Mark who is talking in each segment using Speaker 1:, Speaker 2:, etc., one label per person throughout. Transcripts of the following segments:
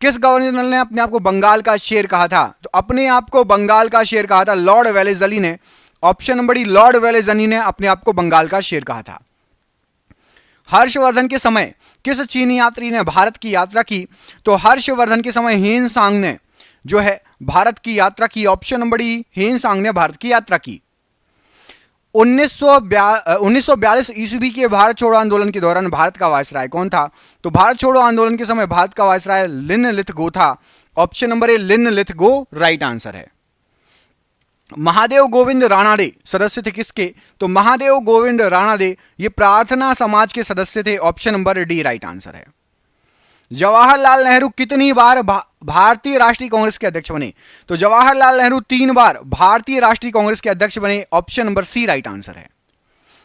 Speaker 1: किस governor general ने अपने आप को बंगाल का शेर कहा था? तो अपने आप को बंगाल का शेर कहा था लॉर्ड वेलेस्ली ने। Option number D, Lord Wellesley ने अपने आप को बंगाल का शेर कहा था। हर्षवर्धन के समय किस चीनी यात्री ने भारत की यात्रा की? तो हर्षवर्धन के समय ह्वेन सांग ने जो है भारत की यात्रा की। ऑप्शन नंबर डी, ह्वेन सांग ने भारत की यात्रा की। 1942 ईस्वी के भारत छोड़ो आंदोलन के दौरान भारत का वायसराय कौन था? तो भारत छोड़ो आंदोलन के समय भारत का वायसराय लिनलिथगो था। ऑप्शन नंबर ए, लिनलिथगो राइट आंसर है। महादेव गोविंद राणाडे सदस्य थे किसके? तो महादेव गोविंद राणाडे ये प्रार्थना समाज के सदस्य थे। Option number D right answer है। जवाहरलाल नेहरू कितनी बार भारतीय राष्ट्रीय कांग्रेस के अध्यक्ष बने? तो जवाहरलाल नेहरू 3 बार भारतीय राष्ट्रीय कांग्रेस के अध्यक्ष बने। Option number C right answer है।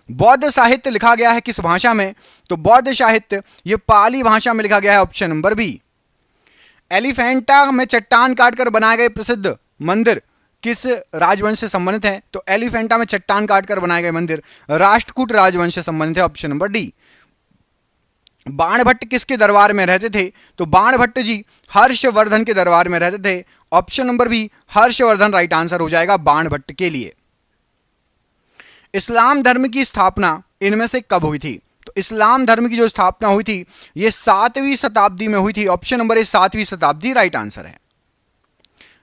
Speaker 1: बौद्ध साहित्य लिखा गया है किस भाषा में? तो बौद्ध साहित्य ये पाली भाषा में लिखा गया है। Option number B. एलिफेंटा में चट्टान काटकर बनाए गए प्रसिद्ध मंदिर किस राजवंश से संबंधित है? तो एलिफेंटा में चट्टान काटकर बनाए गए मंदिर राष्ट्रकूट राजवंश से संबंधित है। Option number D. बाणभट्ट किसके दरबार में रहते थे? तो बाणभट्ट जी हर्षवर्धन के दरबार में रहते थे। Option number B, Harshavardhan right answer हो जाएगा बाणभट्ट के लिए। इस्लाम धर्म की स्थापना इनमें से कब हुई थी? तो इस्लाम धर्म की जो स्थापना हुई थी ये 7वीं शताब्दी में हुई थी। ऑप्शन नंबर ए, 7वीं शताब्दी राइट आंसर है।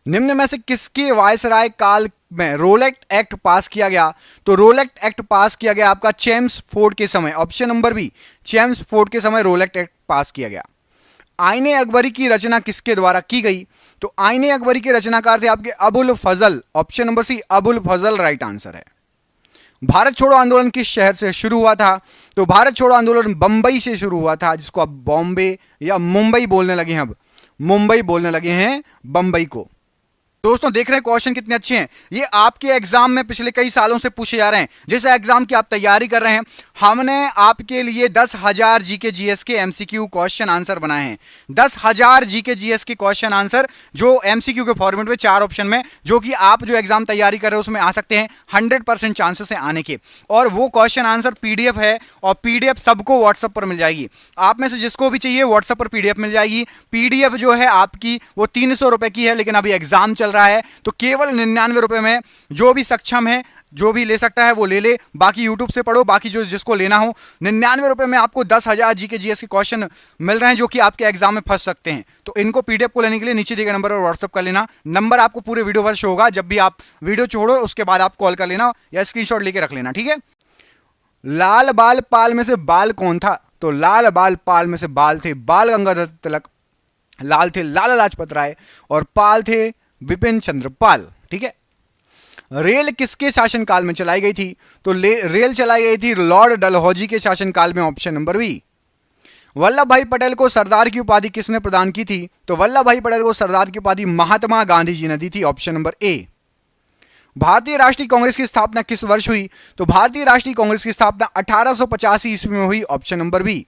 Speaker 1: निम्न में से किसके वायसराय काल में रोलेट एक्ट पास किया गया? तो रोलेट एक्ट पास किया गया आपका चेम्सफोर्ड के समय। ऑप्शन नंबर बी, चेम्सफोर्ड के समय रोलेट एक्ट पास किया गया। आईने अकबरी की रचना किसके द्वारा की गई? तो आईने अकबरी के रचनाकार थे आपके अबुल फजल। ऑप्शन नंबर सी, अबुल फजल राइट आंसर है। भारत छोड़ो आंदोलन किस शहर से शुरू हुआ था? तो भारत छोड़ो आंदोलन बंबई से शुरू हुआ था, जिसको अब बॉम्बे या मुंबई बोलने लगे हैं। अब मुंबई बोलने लगे हैं बंबई को। दोस्तों देख रहे हैं क्वेश्चन कितने अच्छे हैं। ये आपके एग्जाम में पिछले कई सालों से पूछे जा रहे हैं। जिस एग्जाम की आप तैयारी कर रहे हैं, हमने आपके लिए 10,000 जीके जीएस के एमसीक्यू क्वेश्चन आंसर बनाए हैं। 10,000 जीके जीएस के क्वेश्चन आंसर जो एमसीक्यू के फॉर्मेट में 4 ऑप्शन में, जो कि आप जो एग्जाम तैयारी कर रहे हो उसमें आ सकते हैं। 100% चांसेस है आने के। और वो क्वेश्चन आंसर पीडीएफ है, और पीडीएफ सबको व्हाट्सएप पर मिल जाएगी। आप में से जिसको भी चाहिए व्हाट्सएप पर पीडीएफ मिल जाएगी। पीडीएफ जो है आपकी वो 300 रुपए की है, लेकिन अभी एग्जाम चल रहा है तो केवल 99 रुपए में जो भी सक्षम है, जो भी ले सकता है वो ले ले। बाकी यूट्यूब से पढ़ो, बाकी जो जिसको लेना हो 99 रुपए में आपको 10,000 जीके जीएस के क्वेश्चन मिल रहे हैं, जो कि आपके एग्जाम में फंस सकते हैं। तो इनको पीडीएफ को लेने के लिए नीचे दिए गए नंबर पर व्हाट्सएप कर लेना। नंबर आपको पूरे वीडियो पर शो होगा। जब भी आप वीडियो छोड़ो उसके बाद आप कॉल कर लेना या स्क्रीनशॉट लेके रख लेना, ठीक है। लाल बाल पाल में से बाल कौन था? तो लाल बाल पाल में से बाल थे बाल गंगाधर तिलक, लाल थे लाला लाजपत राय, और पाल थे विपिन चंद्र पाल, ठीक है। रेल किसके शासनकाल में चलाई गई थी? तो रेल चलाई गई थी लॉर्ड डलहौजी के शासनकाल में। Option number B. वल्लभ भाई पटेल को सरदार की उपाधि किसने प्रदान की थी? तो वल्लभ भाई पटेल को सरदार की उपाधि महात्मा गांधी जी ने दी थी। ऑप्शन नंबर ए। भारतीय राष्ट्रीय कांग्रेस की स्थापना किस वर्ष हुई? तो भारतीय राष्ट्रीय कांग्रेस की स्थापना 1885 ईस्वी में हुई। Option number B.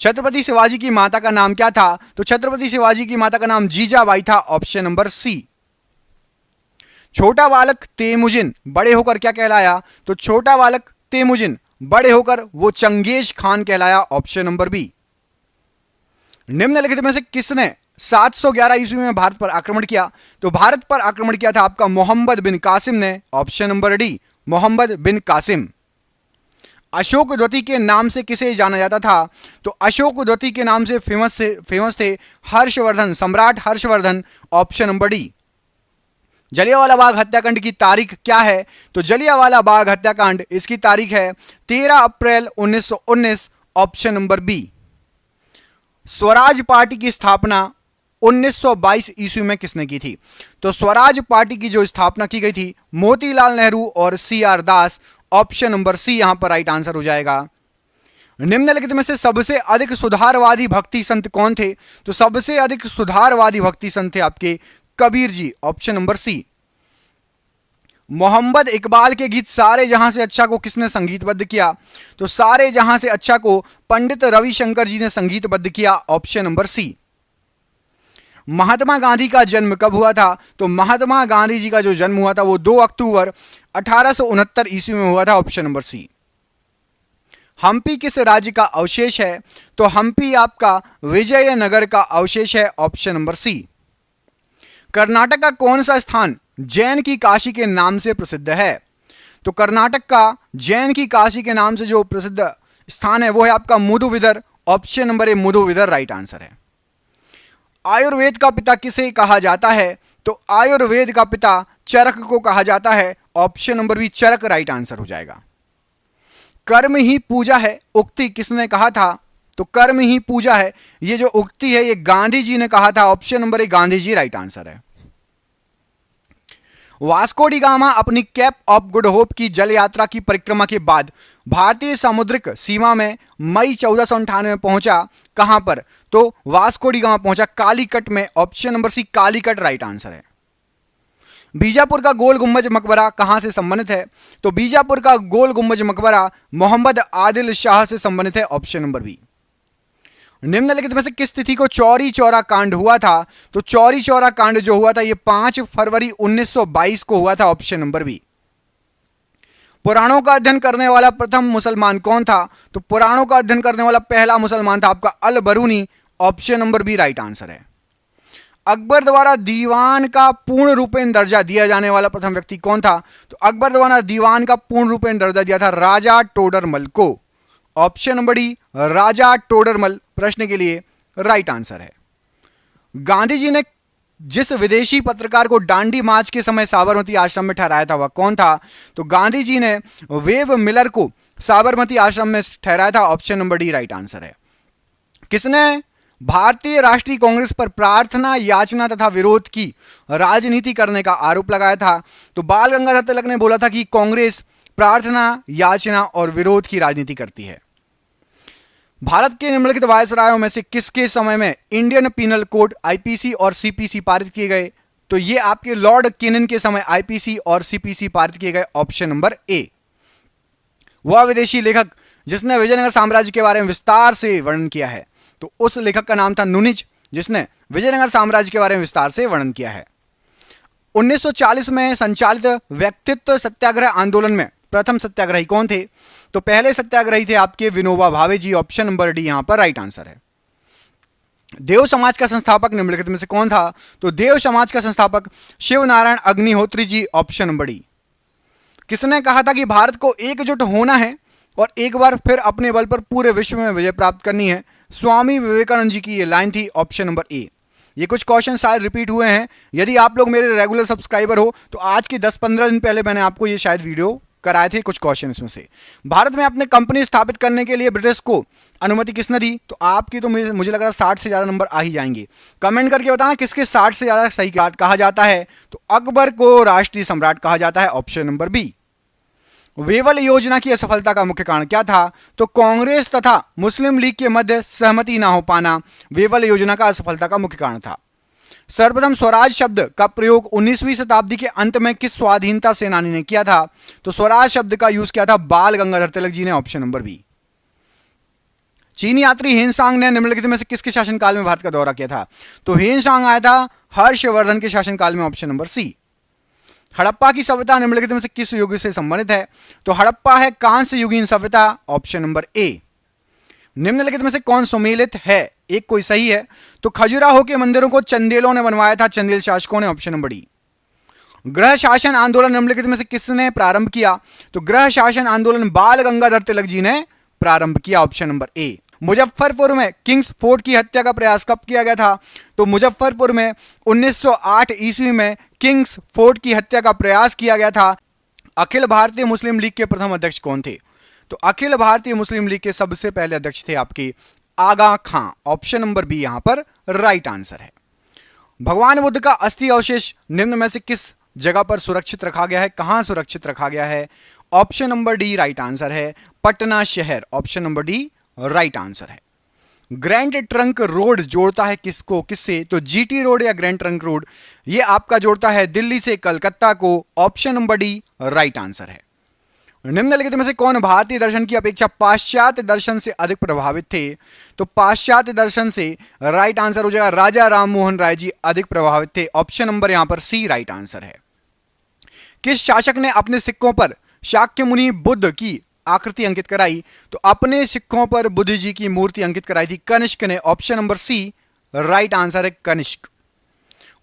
Speaker 1: Chhatrapati Shivaji की माता का नाम क्या था? तो छत्रपति शिवाजी की माता का नाम जीजाबाई था। Option number C. छोटा बालक तेमुजिन बड़े होकर क्या कहलाया? तो छोटा बालक तेमुजिन बड़े होकर वो चंगेज खान कहलाया। Option number B. निम्नलिखित में से किसने 711 ईस्वी में भारत पर आक्रमण किया? तो भारत पर आक्रमण किया था आपका मोहम्मद बिन कासिम ने। ऑप्शन नंबर डी, मोहम्मद बिन कासिम। अशोक द्वितीय के नाम से किसे जाना जाता था? तो अशोक द्वितीय के नाम से फेमस थे हर्षवर्धन, सम्राट Harshvardhan. Option number D. Jallianwala Bagh हत्याकांड की तारीख क्या है? तो जलियांवाला बाग हत्याकांड इसकी तारीख है 13 April 1919। Option number B. Swaraj party की स्थापना 1922 ईस्वी में किसने की थी? तो स्वराज पार्टी की जो स्थापना की गई थी मोतीलाल नेहरू और सीआर दास। ऑप्शन नंबर सी यहां पर राइट आंसर हो जाएगा। निम्नलिखित में से सबसे अधिक सुधारवादी भक्ति संत कौन थे? तो सबसे अधिक सुधारवादी भक्ति संत थे आपके Kabir ji. Option number C. Mohammad Iqbal के गीत सारे जहां से अच्छा को किसने संगीतबद्ध किया? तो सारे जहां से अच्छा को पंडित रविशंकर जी ने संगीतबद्ध किया। Option number C. Mahatma Gandhi का जन्म कब हुआ था? तो महात्मा गांधी जी का जो जन्म हुआ था वो 2 अक्टूबर 1869 ईस्वी में हुआ था। ऑप्शन नंबर सी। हम्पी किस राज्य का अवशेष है? तो हम्पी आपका विजयनगर का अवशेष है, ऑप्शन नंबर सी। कर्नाटक का कौन सा स्थान जैन की काशी के नाम से प्रसिद्ध है? तो कर्नाटक का जैन की काशी के नाम से जो प्रसिद्ध स्थान है वो है आपका मधुविदर, ऑप्शन नंबर ए मधुविदर राइट आंसर है। आयुर्वेद का पिता किसे कहा जाता है? तो आयुर्वेद का पिता चरक को कहा जाता है, ऑप्शन नंबर बी चरक राइट आंसर हो जाएगा। कर्म ही पूजा है उक्ति किसने कहा था? तो कर्म ही पूजा है ये जो उक्ति है ये गांधी जी ने कहा था, option number A Gandhi ji right answer है। वास्को डी गामा अपनी कैप ऑफ गुड होप की जल यात्रा की परिक्रमा के बाद भारतीय समुद्रिक सीमा में मई 1498 में पहुंचा कहां पर? तो वास्को डी गामा पहुंचा कालीकट में, option number C Calicut right answer है। बीजापुर का गोल गुंबज मकबरा कहां से संबंधित है? तो बीजापुर का गोल गुंबज मकबरा मोहम्मद आदिल शाह से संबंधित है, ऑप्शन नंबर बी। निम्नलिखित में से किस तिथि को चौरी चौरा कांड हुआ था? तो चौरी चौरा कांड जो हुआ था ये 5 फरवरी 1922 को हुआ था, ऑप्शन नंबर बी। पुराणों का अध्ययन करने वाला प्रथम मुसलमान कौन था? तो पुराणों का अध्ययन करने वाला पहला मुसलमान था आपका Al Biruni, option number B right answer है। अकबर द्वारा दीवान का पूर्ण रूपेण दर्जा दिया जाने वाला प्रथम व्यक्ति कौन था? तो अकबर द्वारा दीवान का पूर्ण रूपेण दर्जा दिया था राजा टोडरमल को, ऑप्शन नंबर डी राजा टोडरमल प्रश्न के लिए राइट आंसर है। गांधी जी ने जिस विदेशी पत्रकार को डांडी मार्च के समय साबरमती आश्रम में ठहराया था वह कौन था? तो गांधी जी ने वेव मिलर को साबरमती आश्रम में ठहराया था, option number D right answer है। किसने भारतीय राष्ट्रीय कांग्रेस पर प्रार्थना याचना तथा विरोध की राजनीति करने का आरोप लगाया था? तो बाल गंगाधर तिलक ने बोला था कि कांग्रेस प्रार्थना याचना और विरोध की राजनीति करती है। भारत के निम्नलिखित वायसरायों में से किसके समय में इंडियन पीनल कोड आईपीसी और सीपीसी पारित किए गए? तो ये आपके लॉर्ड केनन के समय आईपीसी और सीपीसी पारित किए गए, ऑप्शन नंबर ए। वह विदेशी लेखक जिसने विजयनगर साम्राज्य के बारे में विस्तार से वर्णन किया है, तो उस लेखक का नाम था नुनिज, जिसने विजयनगर साम्राज्य के बारे में विस्तार से वर्णन किया है। 1940 में संचालित व्यक्तित्व सत्याग्रह आंदोलन में प्रथम सत्याग्रही कौन थे? तो पहले सत्याग्रही थे आपके विनोबा भावे जी, ऑप्शन नंबर डी यहां पर राइट आंसर है। देव समाज का संस्थापक निम्नलिखित में से कौन था? तो देव समाज का संस्थापक Shiv Narayan Agnihotri ji, option number D. किसने कहा था कि भारत को एकजुट होना है और एक बार फिर अपने बल पर पूरे विश्व में विजय प्राप्त करनी है? स्वामी विवेकानंद जी की ये लाइन थी, ऑप्शन नंबर ए। ये कुछ क्वेश्चन शायद रिपीट हुए हैं। यदि आप लोग मेरे रेगुलर सब्सक्राइबर हो तो आज के 10-15 दिन पहले मैंने आपको ये शायद वीडियो कराए थे कुछ क्वेश्चन इसमें से। भारत में अपने कंपनी स्थापित करने के लिए ब्रिटिश को अनुमति किसने दी? तो आपकी तो मुझे लग रहा है 60 से ज़्यादा नंबर आ ही जाएंगे। कमेंट करके बताना किसके 60 से ज़्यादा सही कहा जाता है। तो अकबर को राष्ट्रीय सम्राट कहा जाता है, ऑप्शन नंबर बी। वेवल योजना की असफलता का मुख्य कारण क्या था? तो कांग्रेस तथा मुस्लिम लीग के मध्य सहमति ना हो पाना वेवल योजना का असफलता का मुख्य कारण था। सर्वप्रथम स्वराज शब्द का प्रयोग 19वीं शताब्दी के अंत में किस स्वाधीनता सेनानी ने किया था? तो स्वराज शब्द का यूज किया था बाल गंगाधर तिलक जी ने, ऑप्शन नंबर बी। चीनी यात्री हेनसांग ने निम्नलिखित में से किसके शासनकाल में भारत का दौरा किया था? तो हेनसांग आया था हर्षवर्धन के शासनकाल में, ऑप्शन नंबर सी। हड़प्पा की सभ्यता निम्नलिखित में से किस युग से संबंधित है? तो हड़प्पा है कांस्य युगीन सभ्यता, ऑप्शन नंबर ए। निम्नलिखित में से कौन सुमेलित है? एक कोई सही है। तो खजुराहो के मंदिरों को चंदेलों ने बनवाया था, चंदेल शासकों ने, ऑप्शन नंबर डी। गृह शासन आंदोलन निम्नलिखित में से किसने प्रारंभ किया? तो गृह शासन आंदोलन बाल गंगाधर तिलक जी ने प्रारंभ किया, ऑप्शन नंबर ए। मुजफ्फरपुर में किंग्स फोर्ट की हत्या का प्रयास कब किया गया था? तो मुजफ्फरपुर में 1908 ईस्वी में किंग्स फोर्ट की हत्या का प्रयास किया गया था। अखिल भारतीय मुस्लिम लीग के प्रथम अध्यक्ष कौन थे? तो अखिल भारतीय मुस्लिम लीग के सबसे पहले अध्यक्ष थे आपके आगा खां, ऑप्शन नंबर बी यहां पर राइट आंसर है। भगवान बुद्ध का अस्थि अवशेष निम्न में से किस जगह पर सुरक्षित रखा गया है? कहां सुरक्षित रखा गया है? Option number D right answer है, पटना शहर, option number D right answer है। ग्रैंड ट्रंक रोड जोड़ता है किसको किससे? तो जीटी रोड या ग्रैंड ट्रंक रोड ये आपका जोड़ता है दिल्ली से कलकत्ता को, option number D right answer है। निम्नलिखित में से कौन भारतीय दर्शन की अपेक्षा पाश्चात्य दर्शन से अधिक प्रभावित थे? तो पाश्चात्य दर्शन से राइट आंसर हो जाएगा राजा राम मोहन राय जी अधिक प्रभावित थे, ऑप्शन नंबर यहां पर सी राइट आंसर है। किस शासक ने अपने सिक्कों पर शाक्य मुनि बुद्ध की आकृति अंकित कराई? तो अपने सिक्कों पर बुद्ध जी की मूर्ति अंकित कराई थी कनिष्क ने। Option number C right answer है, कनिष्क।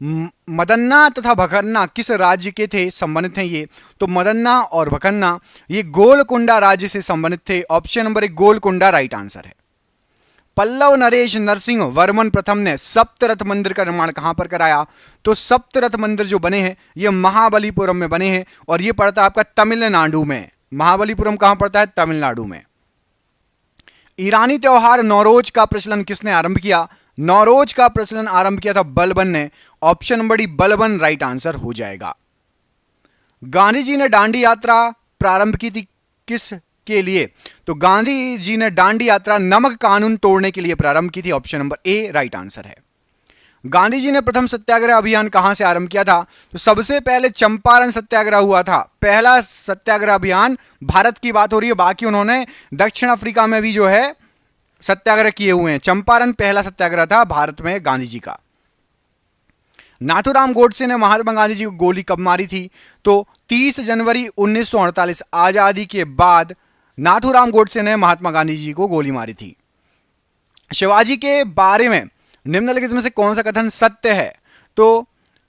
Speaker 1: मदन्ना तथा भकन्ना किस राज्य के थे, संबंधित हैं ये? तो मदन्ना और भकन्ना ये गोलकुंडा राज्य से संबंधित थे। ऑप्शन नंबर एक गोलकुंडा राइट आंसर है। पल्लव नरेश नरसिंह वर्मन प्रथम ने सप्तरथ मंदिर का निर्माण कहां पर कराया? तो सप्तरथ मंदिर जो बने हैं ये महाबलीपुरम में बने हैं और ये पड़ता है आपका तमिलनाडु में। महाबलीपुरम कहां पड़ता है? तमिलनाडु में। ईरानी त्योहार नौरोज का प्रचलन किसने आरंभ किया? नौरोज का प्रचलन आरंभ किया था बलबन ने। Option number D Balban right answer हो जाएगा। गांधी जी ने दांडी यात्रा प्रारंभ की थी किस के लिए? तो गांधी जी ने दांडी यात्रा नमक कानून तोड़ने के लिए प्रारंभ की थी। ऑप्शन नंबर ए राइट आंसर है। गांधी जी ने प्रथम सत्याग्रह अभियान कहां से आरंभ किया था? तो सबसे पहले चंपारण सत्याग्रह हुआ था। पहला सत्याग्रह अभियान भारत की बात हो रही है, बाकी उन्होंने दक्षिण अफ्रीका में भी जो है सत्याग्रह किए हुए हैं। चंपारण पहला सत्याग्रह था भारत में गांधी जी का। नाथूराम गोडसे ने महात्मा गांधी जी को गोली कब मारी थी? तो 30 जनवरी 1948 आजादी के बाद नाथूराम गोडसे ने महात्मा गांधी जी को गोली मारी थी। शिवाजी के बारे में निम्नलिखित में से कौन सा कथन सत्य है? तो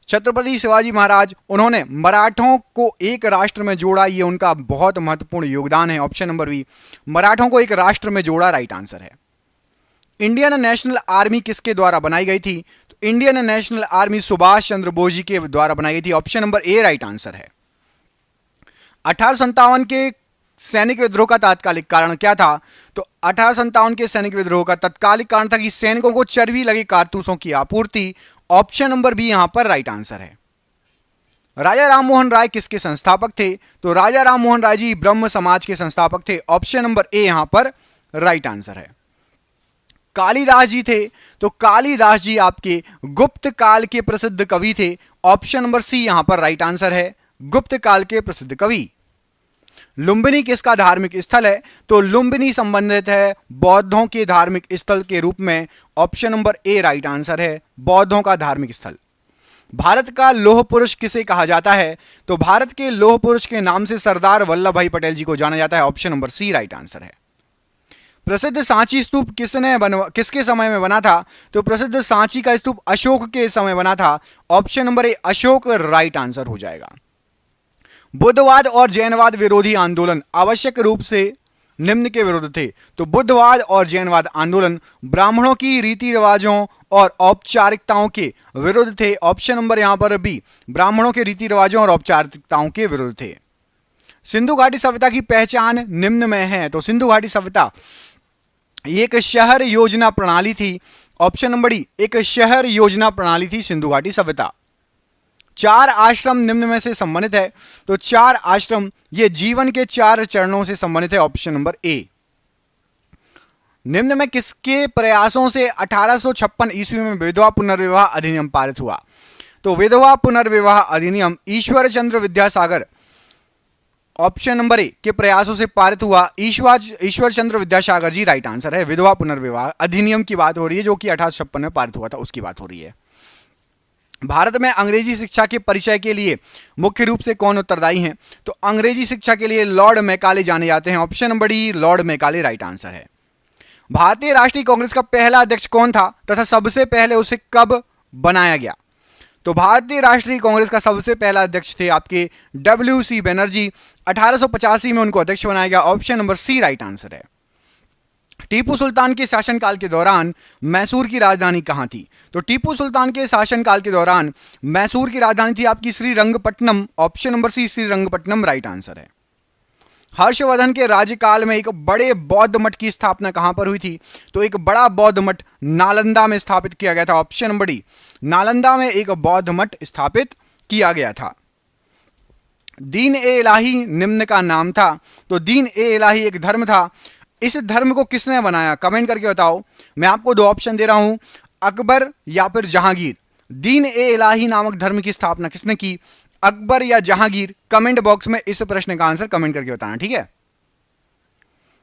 Speaker 1: छत्रपति शिवाजी महाराज उन्होंने मराठों को एक राष्ट्र में जोड़ा, ये उनका बहुत महत्वपूर्ण योगदान है। ऑप्शन नंबर बी मराठों को एक राष्ट्र में जोड़ा राइट आंसर है। इंडियन नेशनल आर्मी किसके द्वारा बनाई गई थी? तो Indian national army Subhash Chandra Bose ji के द्वारा बनाई गई थी। ऑप्शन नंबर ए राइट आंसर है। 1857 के सैनिक विद्रोह का तात्कालिक कारण क्या था? तो 1857 के सैनिक विद्रोह का तत्कालिक कारण था कि सैनिकों को चर्बी लगे कारतूसों की आपूर्ति। ऑप्शन नंबर बी यहां पर राइट आंसर है। राजा राममोहन राय किसके संस्थापक थे? तो राजा राममोहन राय जी ब्रह्म समाज के संस्थापक थे। ऑप्शन नंबर ए यहां पर राइट आंसर है। कालिदास जी थे, तो कालिदास जी आपके गुप्त काल के प्रसिद्ध कवि थे। ऑप्शन नंबर सी यहां पर राइट आंसर है, गुप्त काल के प्रसिद्ध कवि। लुंबिनी किसका धार्मिक स्थल है? तो लुंबिनी संबंधित है बौद्धों के धार्मिक स्थल के रूप में। ऑप्शन नंबर ए राइट आंसर है, बौद्धों का धार्मिक स्थल। भारत का लौह पुरुष किसे कहा जाता है? तो भारत के लौह पुरुष के नाम से सरदार वल्लभ भाई पटेल जी को जाना जाता है। Option number C right answer है। प्रसिद्ध सांची स्तूप किसके समय में बना था? तो प्रसिद्ध सांची का स्तूप अशोक के समय बना था। ऑप्शन नंबर ए अशोक राइट आंसर हो जाएगा। बुद्धवाद और जैनवाद विरोधी आंदोलन आवश्यक रूप से निम्न के विरुद्ध थे। तो बुद्धवाद और जैनवाद आंदोलन ब्राह्मणों की रीति रिवाजों और औपचारिकताओं के विरुद्ध थे। ऑप्शन नंबर यहां पर बी ब्राह्मणों के रीति रिवाजों और औपचारिकताओं के विरुद्ध थे। सिंधु घाटी सभ्यता की पहचान निम्न में है। तो सिंधु घाटी सभ्यता एक शहर योजना प्रणाली थी। ऑप्शन नंबर डी एक शहर योजना प्रणाली थी सिंधु घाटी सभ्यता। 4 आश्रम निम्न में से संबंधित है। तो 4 आश्रम ये जीवन के 4 चरणों से संबंधित है। ऑप्शन नंबर ए। निम्न में किसके प्रयासों से 1856 ईस्वी में विधवा पुनर्विवाह अधिनियम पारित हुआ? तो विधवा पुनर्विवाह अधिनियम ईश्वर चंद्र विद्यासागर ऑप्शन नंबर ए के प्रयासों से पारित हुआ। ईश्वर चंद्र विद्यासागर जी राइट आंसर है। विधवा पुनर्विवाह अधिनियम की बात हो रही है जो कि 1856 में पारित हुआ था, उसकी बात हो रही है। भारत में अंग्रेजी शिक्षा के परिचय के लिए मुख्य रूप से कौन उत्तरदायी हैं? तो अंग्रेजी शिक्षा के लिए लॉर्ड मैकाले जाने जाते हैं। Option number D Lord Macaulay right answer है। भारतीय राष्ट्रीय कांग्रेस का पहला अध्यक्ष कौन था तथा सबसे पहले उसे कब बनाया गया? तो भारतीय राष्ट्रीय कांग्रेस का सबसे पहला अध्यक्ष थे आपके WC बनर्जी। 1885 में उनको अध्यक्ष बनाया गया। Option number C right answer है। टीपू सुल्तान के शासनकाल के दौरान मैसूर की राजधानी कहां थी? तो टीपू सुल्तान के शासनकाल के दौरान मैसूर की राजधानी थी आपकी Srirangapatnam. Option number C Srirangapatnam right answer है। हर्षवर्धन के राज्यकाल में एक बड़े बौद्ध मठ की स्थापना कहां पर हुई थी? तो एक बड़ा बौद्ध मठ नालंदा में स्थापित किया गया था। ऑप्शन नंबर डी नालंदा में एक बौद्ध मठ स्थापित किया गया था। दीन ए इलाही निम्न का नाम था। तो दीन ए इलाही एक धर्म था। इस धर्म को किसने बनाया? कमेंट करके बताओ। मैं आपको 2 ऑप्शन दे रहा हूं, अकबर या फिर जहांगीर। दीन ए इलाही नामक धर्म की स्थापना किसने की? अकबर या जहांगीर? कमेंट बॉक्स में इस प्रश्न का आंसर कमेंट करके बताना, ठीक है।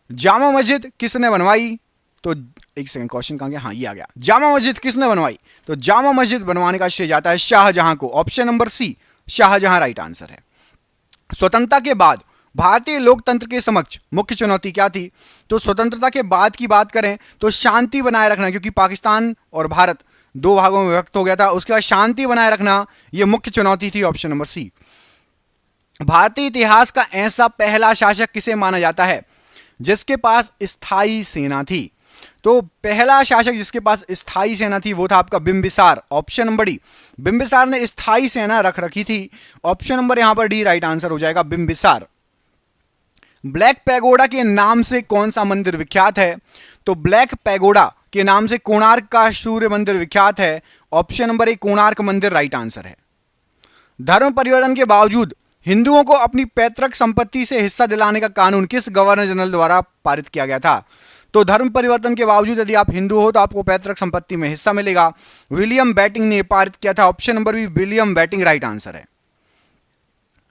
Speaker 1: जामा मस्जिद किसने बनवाई? तो एक सेकंड, क्वेश्चन कहां गया? हाँ, ये आ गया। जामा मस्जिद किसने बनवाई? तो जामा मस्जिद बनवाने का श्रेय जाता है शाहजहां को। Option number C Shah Jahan right answer है। स्वतंत्रता के बाद भारतीय लोकतंत्र के समक्ष मुख्य चुनौती क्या थी? तो स्वतंत्रता के बाद की बात करें तो शांति बनाए रखना, क्योंकि पाकिस्तान और भारत दो भागों में विभक्त हो गया था, उसके बाद शांति बनाए रखना यह मुख्य चुनौती थी, ऑप्शन नंबर सी। भारतीय इतिहास का ऐसा पहला शासक किसे माना जाता है जिसके पास स्थायी सेना थी? तो पहला शासक जिसके पास स्थायी सेना थी वो था आपका Bimbisara, option number D. Bimbisara ने स्थायी सेना रख रखी थी, ऑप्शन नंबर यहां पर डी राइट आंसर हो जाएगा, बिंबिसार। ब्लैक पैगोडा के नाम से कौन सा मंदिर विख्यात है? तो ब्लैक पैगोडा के नाम से कोणार्क का सूर्य मंदिर विख्यात है, ऑप्शन नंबर ए कोणार्क मंदिर राइट आंसर है। धर्म परिवर्तन के बावजूद हिंदुओं को अपनी पैतृक संपत्ति से हिस्सा दिलाने का कानून किस गवर्नर जनरल द्वारा पारित किया गया था? तो धर्म परिवर्तन के बावजूद यदि आप हिंदू हो तो आपको पैतृक संपत्ति में हिस्सा मिलेगा, विलियम बेटिंग ने पारित किया था, option number B William Bentinck right answer है।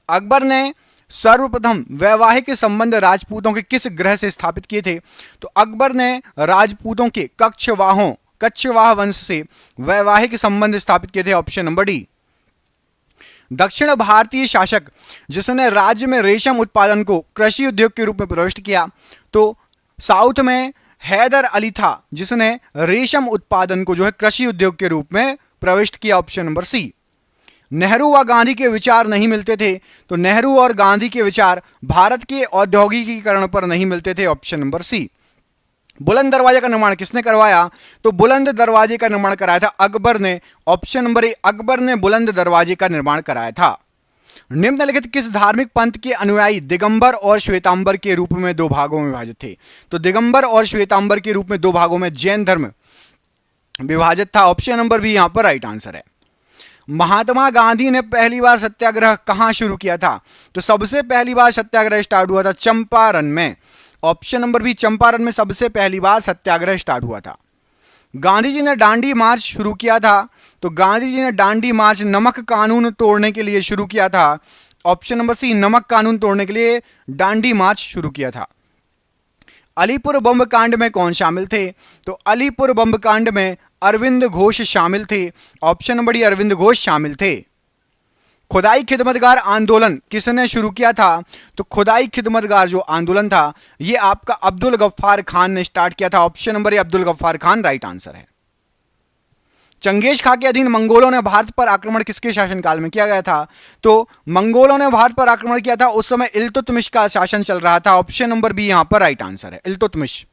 Speaker 1: अकबर ने सर्वप्रथम वैवाहिक संबंध राजपूतों के किस ग्रह से स्थापित किए थे? तो अकबर ने राजपूतों के कच्छवाह वंश से वैवाहिक संबंध स्थापित किए थे, ऑप्शन नंबर डी। दक्षिण भारतीय शासक जिसने राज्य में रेशम उत्पादन को कृषि उद्योग के रूप में प्रविष्ट किया? तो साउथ में हैदर अली था जिसने रेशम उत्पादन को जो है कृषि उद्योग के रूप में प्रविष्ट किया, ऑप्शन नंबर सी। नेहरू व गांधी के विचार नहीं मिलते थे? तो नेहरू और गांधी के विचार भारत के औद्योगिकीकरण पर नहीं मिलते थे, ऑप्शन नंबर सी। बुलंद दरवाजे का निर्माण किसने करवाया? तो बुलंद दरवाजे का निर्माण कराया था अकबर ने, ऑप्शन नंबर ए अकबर ने बुलंद दरवाजे का निर्माण कराया था। निम्नलिखित किस धार्मिक पंथ के अनुयायी दिगंबर और श्वेतांबर के रूप में दो भागों में विभाजित थे? तो दिगंबर और श्वेतांबर के रूप में दो भागों में जैन धर्म विभाजित था, ऑप्शन नंबर बी यहां पर राइट आंसर है। महात्मा गांधी ने पहली बार सत्याग्रह कहां शुरू किया था? तो सबसे पहली बार सत्याग्रह स्टार्ट हुआ था चंपारण में, ऑप्शन नंबर बी चंपारण में सबसे पहली बार सत्याग्रह स्टार्ट हुआ था। गांधी जी ने दांडी मार्च शुरू किया था? तो गांधी जी ने दांडी मार्च नमक कानून तोड़ने के लिए शुरू किया था, ऑप्शन नंबर सी नमक कानून तोड़ने के लिए दांडी मार्च शुरू किया था। अलीपुर बम कांड में कौन शामिल थे? तो अलीपुर बम कांड में अरविंद घोष शामिल थे, option number D Arvind Ghosh शामिल थे। खुदाई खिदमतगार आंदोलन किसने शुरू किया था? तो खुदाई खिदमतगार जो आंदोलन था यह आपका अब्दुल गफ्फार खान ने स्टार्ट किया था, option number A Abdul Ghaffar Khan right answer है। चंगेज खां के अधीन मंगोलों ने भारत पर आक्रमण किसके शासनकाल में किया गया था? तो मंगोलों ने भारत पर आक्रमण किया था उस समय इल्तुतमिश का शासन चल रहा था, ऑप्शन नंबर बी यहां पर राइट आंसर है, इल्तुतमिश।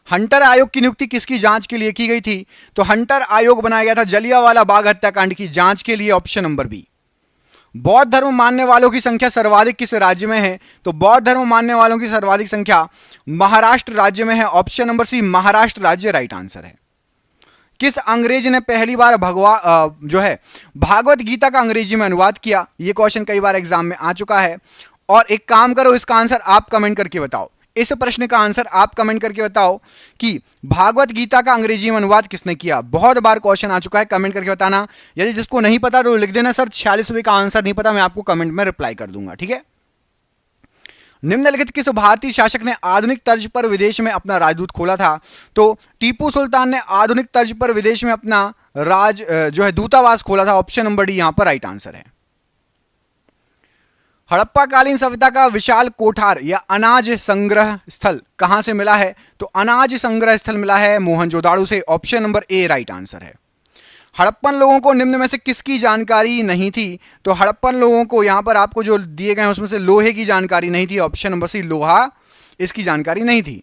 Speaker 1: हंटर आयोग की नियुक्ति किसकी जांच के लिए की गई थी? तो हंटर आयोग बनाया गया था जलियांवाला बाग हत्याकांड की जांच के लिए, ऑप्शन नंबर बी। बौद्ध धर्म मानने वालों की संख्या सर्वाधिक किस राज्य में है? तो बौद्ध धर्म मानने वालों की सर्वाधिक संख्या महाराष्ट्र राज्य में है, ऑप्शन नंबर सी महाराष्ट्र राज्य राइट आंसर है। किस अंग्रेज ने पहली बार भागवत गीता का अंग्रेजी में अनुवाद किया? यह क्वेश्चन कई बार एग्जाम में आ चुका है। और एक काम करो, इसका आंसर आप कमेंट करके बताओ, इस प्रश्न का आंसर आप कमेंट करके बताओ कि भागवत गीता का अंग्रेजी में अनुवाद किसने किया। बहुत बार क्वेश्चन आ चुका है, कमेंट करके बताना। यदि जिसको नहीं पता तो लिख देना सर 46 का आंसर नहीं पता, मैं आपको कमेंट में रिप्लाई कर दूंगा, ठीक है। निम्नलिखित किस भारतीय शासक ने आधुनिक तर्ज पर विदेश में अपना राजदूत खोला था? तो टीपू सुल्तान ने आधुनिक तर्ज पर विदेश में अपना दूतावास खोला था, ऑप्शन नंबर डी यहां पर राइट आंसर है। हड़प्पा कालीन सभ्यता का विशाल कोठार या अनाज संग्रह स्थल कहां से मिला है? तो अनाज संग्रह स्थल मिला है मोहनजोदाड़ो से, ऑप्शन नंबर ए राइट आंसर है। हड़प्पन लोगों को निम्न में से किसकी जानकारी नहीं थी? तो हड़प्पन लोगों को यहां पर आपको जो दिए गए हैं उसमें से लोहे की जानकारी नहीं थी, ऑप्शन नंबर सी लोहा इसकी जानकारी नहीं थी।